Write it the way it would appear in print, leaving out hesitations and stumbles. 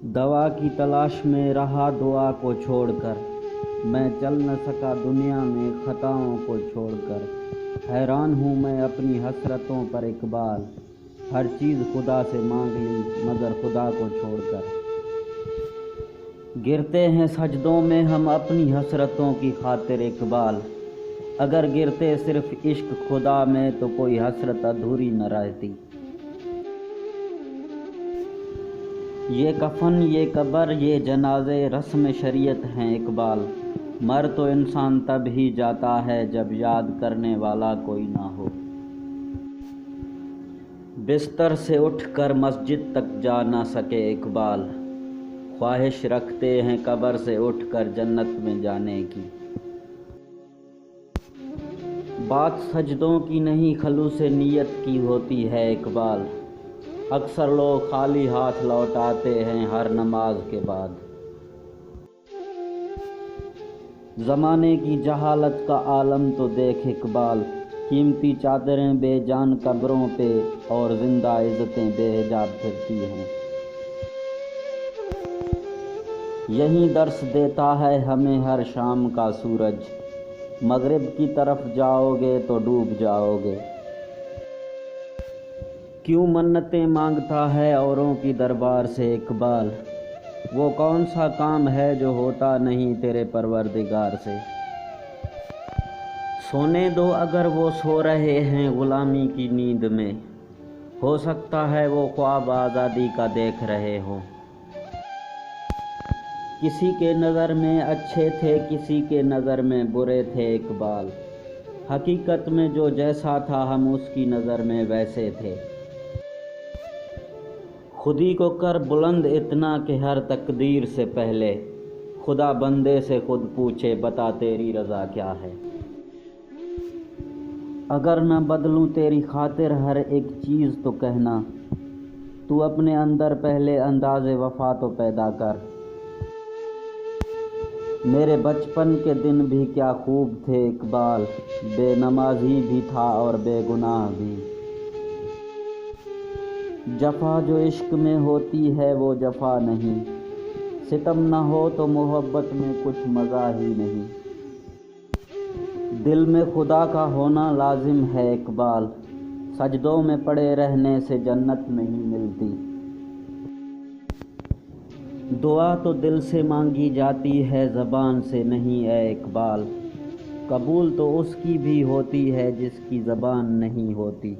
دوا کی تلاش میں رہا دعا کو چھوڑ کر، میں چل نہ سکا دنیا میں خطاؤں کو چھوڑ کر۔ حیران ہوں میں اپنی حسرتوں پر اقبال، ہر چیز خدا سے مانگ لی مگر خدا کو چھوڑ کر۔ گرتے ہیں سجدوں میں ہم اپنی حسرتوں کی خاطر اقبال، اگر گرتے صرف عشق خدا میں تو کوئی حسرت ادھوری نہ رہتی۔ یہ کفن، یہ قبر، یہ جنازے رسم شریعت ہیں اقبال، مر تو انسان تب ہی جاتا ہے جب یاد کرنے والا کوئی نہ ہو۔ بستر سے اٹھ کر مسجد تک جا نہ سکے اقبال، خواہش رکھتے ہیں قبر سے اٹھ کر جنت میں جانے کی۔ بات سجدوں کی نہیں خلوص نیت کی ہوتی ہے اقبال، اکثر لوگ خالی ہاتھ لوٹ آتے ہیں ہر نماز کے بعد۔ زمانے کی جہالت کا عالم تو دیکھ اقبال، قیمتی چادریں بے جان قبروں پہ اور زندہ عزتیں بے حجاب پھرتی ہیں۔ یہی درس دیتا ہے ہمیں ہر شام کا سورج، مغرب کی طرف جاؤ گے تو ڈوب جاؤ گے۔ کیوں منتیں مانگتا ہے اوروں کی دربار سے اقبال، وہ کون سا کام ہے جو ہوتا نہیں تیرے پروردگار سے۔ سونے دو اگر وہ سو رہے ہیں غلامی کی نیند میں، ہو سکتا ہے وہ خواب آزادی کا دیکھ رہے ہوں۔ کسی کے نظر میں اچھے تھے کسی کے نظر میں برے تھے اقبال، حقیقت میں جو جیسا تھا ہم اس کی نظر میں ویسے تھے۔ خودی کو کر بلند اتنا کہ ہر تقدیر سے پہلے خدا بندے سے خود پوچھے بتا تیری رضا کیا ہے۔ اگر نہ بدلوں تیری خاطر ہر ایک چیز تو کہنا، تو اپنے اندر پہلے انداز وفا تو پیدا کر۔ میرے بچپن کے دن بھی کیا خوب تھے اقبال، بے نمازی بھی تھا اور بے گناہ بھی۔ جفا جو عشق میں ہوتی ہے وہ جفا نہیں، ستم نہ ہو تو محبت میں کچھ مزہ ہی نہیں۔ دل میں خدا کا ہونا لازم ہے اقبال، سجدوں میں پڑے رہنے سے جنت نہیں ملتی۔ دعا تو دل سے مانگی جاتی ہے زبان سے نہیں اے اقبال، قبول تو اس کی بھی ہوتی ہے جس کی زبان نہیں ہوتی۔